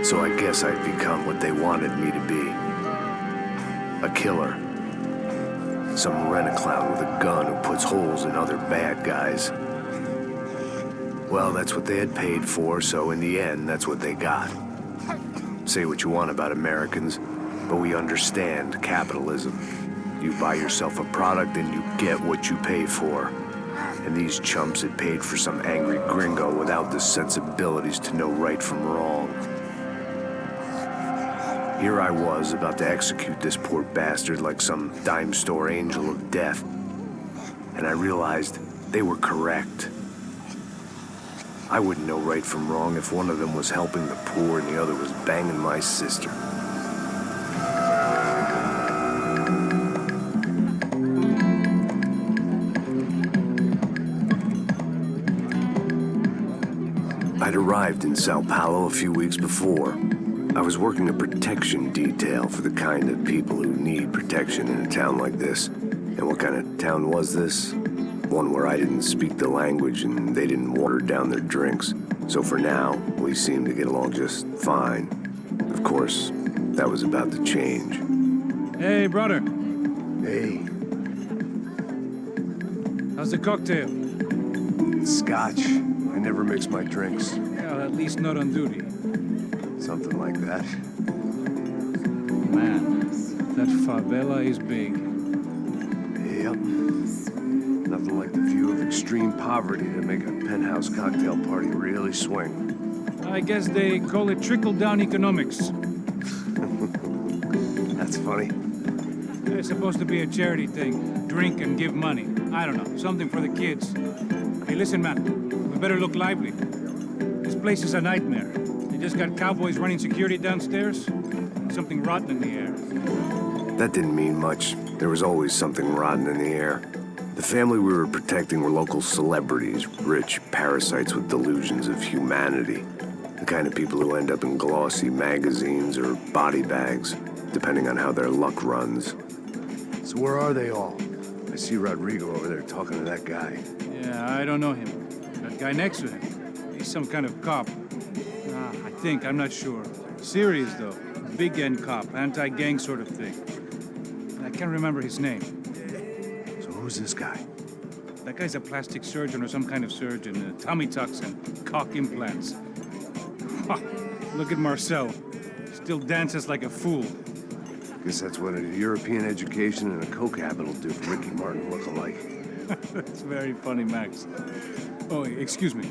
So I guess I'd become what they wanted me to be. A killer. Some rent-a-clown with a gun who puts holes in other bad guys. Well, that's what they had paid for, so in the end, that's what they got. Say what you want about Americans, but we understand capitalism. You buy yourself a product and you get what you pay for. And these chumps had paid for some angry gringo without the sensibilities to know right from wrong. Here I was, about to execute this poor bastard like some dime store angel of death. And I realized they were correct. I wouldn't know right from wrong if one of them was helping the poor and the other was banging my sister. I'd arrived in Sao Paulo a few weeks before. I was working a protection detail for the kind of people who need protection in a town like this. And what kind of town was this? One where I didn't speak the language and they didn't water down their drinks. So for now, we seemed to get along just fine. Of course, that was about to change. Hey, brother. Hey. How's the cocktail? Scotch. I never mix my drinks. Well, at least not on duty. Something like that. Man, that favela is big. Yep. Nothing like the view of extreme poverty to make a penthouse cocktail party really swing. I guess they call it trickle-down economics. That's funny. It's supposed to be a charity thing. Drink and give money. I don't know, something for the kids. Hey, listen, man. We better look lively. This place is a nightmare. They just got cowboys running security downstairs. And something rotten in the air. That didn't mean much. There was always something rotten in the air. The family we were protecting were local celebrities, rich parasites with delusions of humanity. The kind of people who end up in glossy magazines or body bags, depending on how their luck runs. So where are they all? I see Rodrigo over there talking to that guy. Yeah, I don't know him. That guy next to him. He's some kind of cop. I think, I'm not sure. Serious, though. Big end cop, anti-gang sort of thing. I can't remember his name. So who's this guy? That guy's a plastic surgeon or some kind of surgeon. Tummy tucks and cock implants. Ha! Look at Marcel. Still dances like a fool. Guess that's what a European education and a coke habit will do for Ricky Martin look-alike. That's very funny, Max. Oh, excuse me.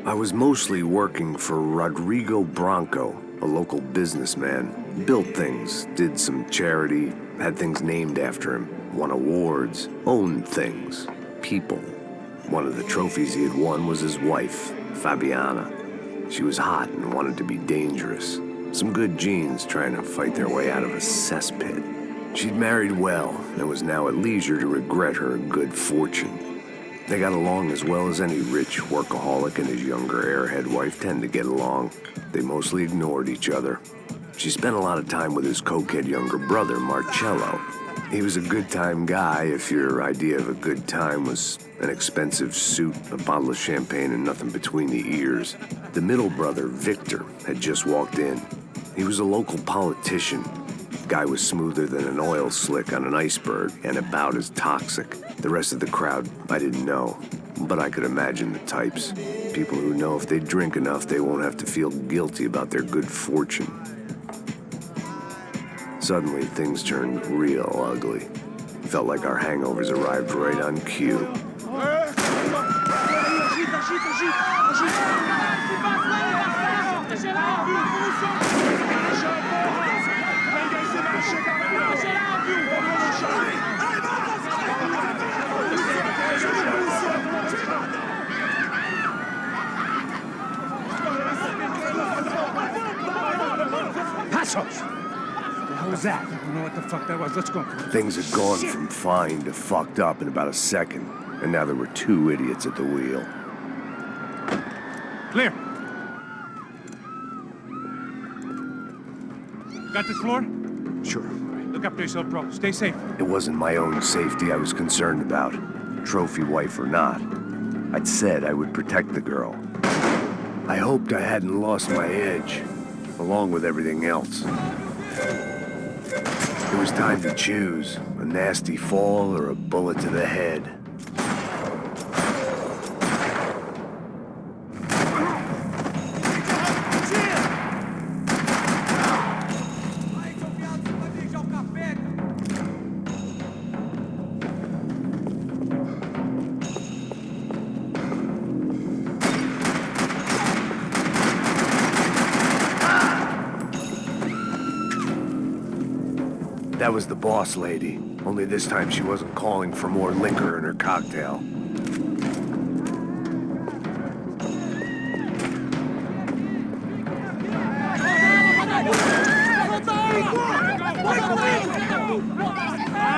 I was mostly working for Rodrigo Branco, a local businessman. Built things, did some charity, had things named after him, won awards, owned things, people. One of the trophies he had won was his wife, Fabiana. She was hot and wanted to be dangerous. Some good genes trying to fight their way out of a cesspit. She'd married well and was now at leisure to regret her good fortune. They got along as well as any rich workaholic and his younger airhead wife tend to get along. They mostly ignored each other. She spent a lot of time with his cokehead younger brother, Marcello. He was a good-time guy if your idea of a good time was an expensive suit, a bottle of champagne, and nothing between the ears. The middle brother, Victor, had just walked in. He was a local politician. Guy was smoother than an oil slick on an iceberg and about as toxic. The rest of the crowd, I didn't know, but I could imagine the types. People who know if they drink enough, they won't have to feel guilty about their good fortune. Suddenly, things turned real ugly. Felt like our hangovers arrived right on cue. Passos! What was that? I don't know what the fuck that was. Let's go. Things had gone from fine to fucked up in about a second, and now there were two idiots at the wheel. Clear. Got this floor? Sure. Look after yourself, bro. Stay safe. It wasn't my own safety I was concerned about, trophy wife or not. I'd said I would protect the girl. I hoped I hadn't lost my edge, along with everything else. It was time to choose, a nasty fall or a bullet to the head. That was the boss lady, only this time she wasn't calling for more liquor in her cocktail.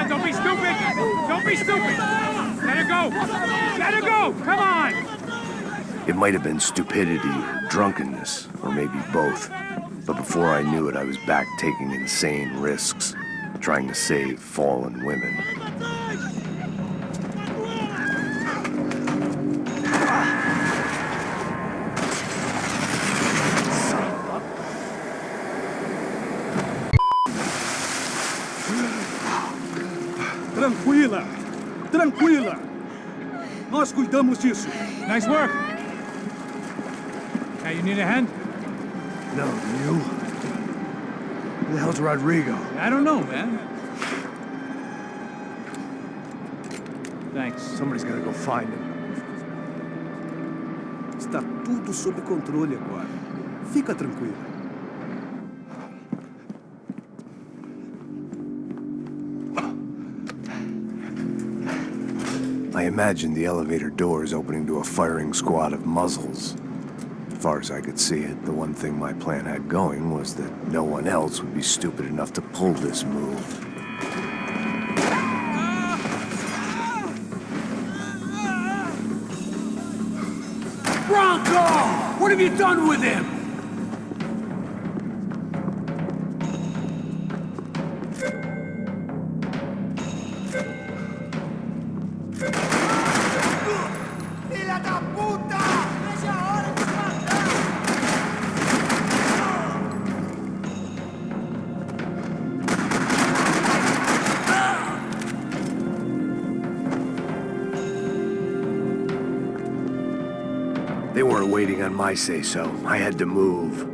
Don't be stupid! Don't be stupid! Let her go! Let her go! Come on! It might have been stupidity or drunkenness, or maybe both. But before I knew it, I was back taking insane risks, trying to save fallen women. Tranquila! Tranquila! Nós cuidamos disso. Nice work! Hey, you need a hand? No, you? Who the hell's Rodrigo? I don't know, man. Thanks. Somebody's gotta go find him. Está tudo sob controle agora. Fica tranquila. I imagined the elevator doors opening to a firing squad of muzzles. As far as I could see it, the one thing my plan had going was that no one else would be stupid enough to pull this move. Bronco! What have you done with him? Filha da puta! Veja a hora de matar! They weren't waiting on my say-so. I had to move.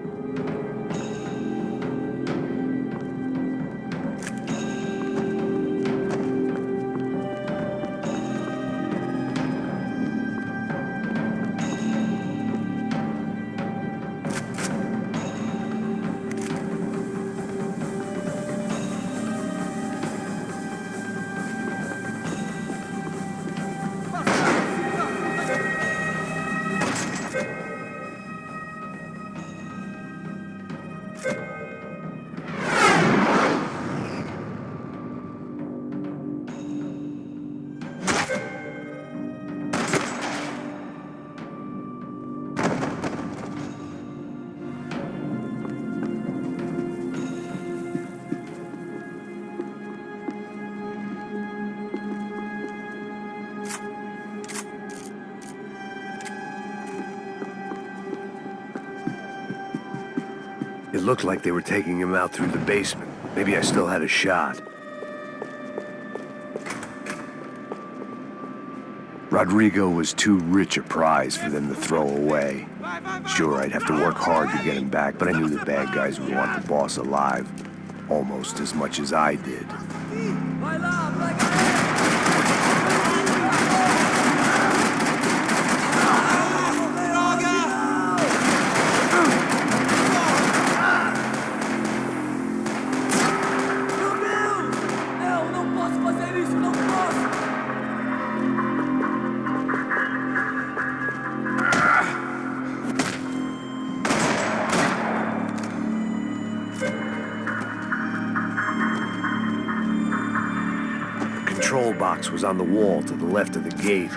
It looked like they were taking him out through the basement. Maybe I still had a shot. Rodrigo was too rich a prize for them to throw away. Sure, I'd have to work hard to get him back, but I knew the bad guys would want the boss alive almost as much as I did. The control box was on the wall to the left of the gate.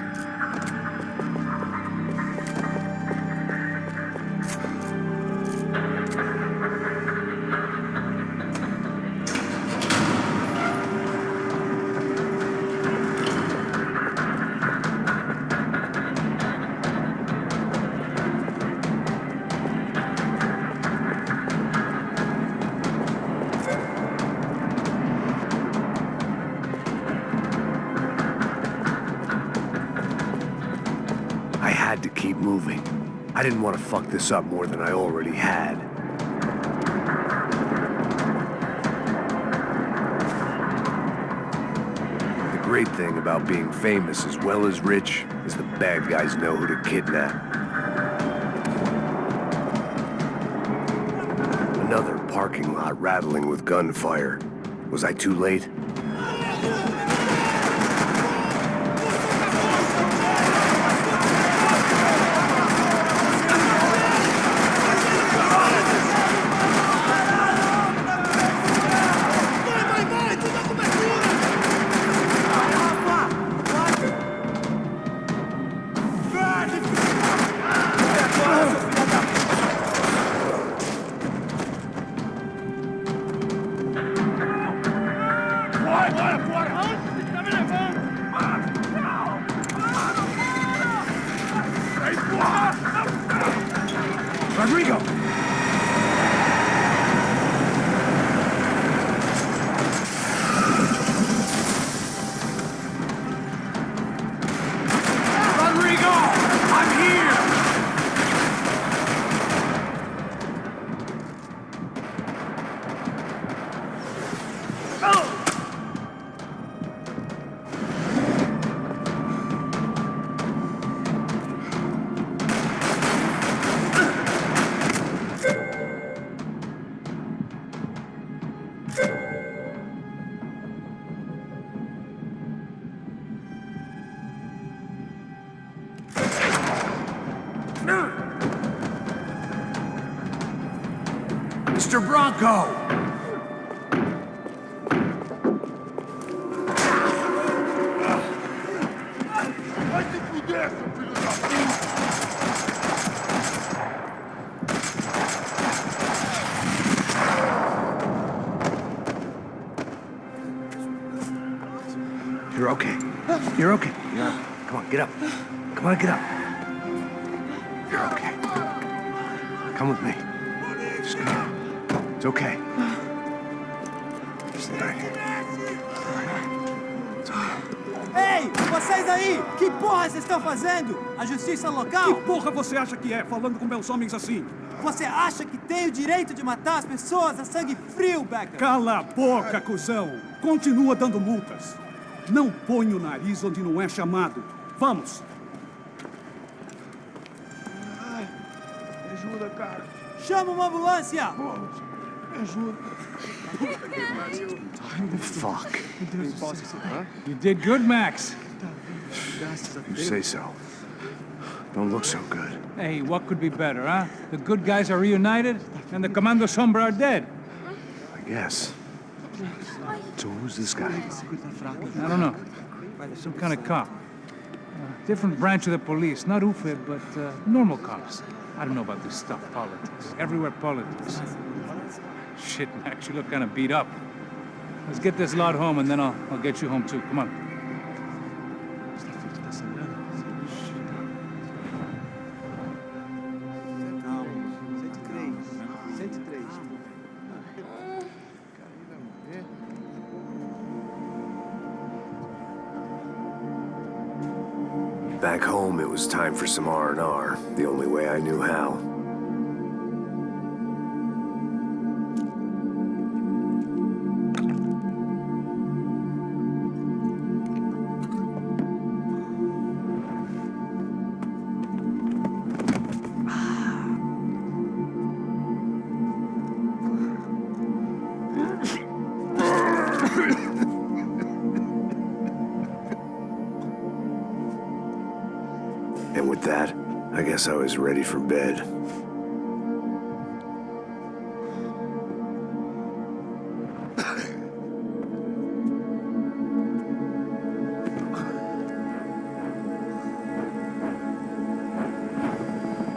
had to keep moving. I didn't want to fuck this up more than I already had. The great thing about being famous as well as rich is the bad guys know who to kidnap. Another parking lot rattling with gunfire. Was I too late? Rodrigo! Rodrigo! I'm here! Mr. Bronco! You're okay. You're okay. Come on, get up. Come on, get up. You're okay. Come with me. Just come on. It's okay. Stay right here. It's okay. Ei, vocês aí! Que porra vocês estão fazendo? A justiça local? Que porra você acha que é, falando com belos homens assim? Você acha que tem o direito de matar as pessoas a sangue frio, Becker? Cala a boca, cuzão! Continua dando multas. Não põe o nariz onde não é chamado. Vamos! Ai, me ajuda, cara. Chama uma ambulância! Me ajuda. Fuck. You did good, Max. You say so. Don't look so good. Hey, what could be better, huh? The good guys are reunited, and the Commando Sombra are dead. I guess. So who's this guy? I don't know. Some kind of cop. Different branch of the police. Not UFE, but normal cops. I don't know about this stuff, politics. Everywhere politics. Shit, Max, you look kind of beat up. Let's get this lot home, and then I'll get you home, too. Come on. Back home, it was time for some R&R, the only way I knew how. And with that, I guess I was ready for bed.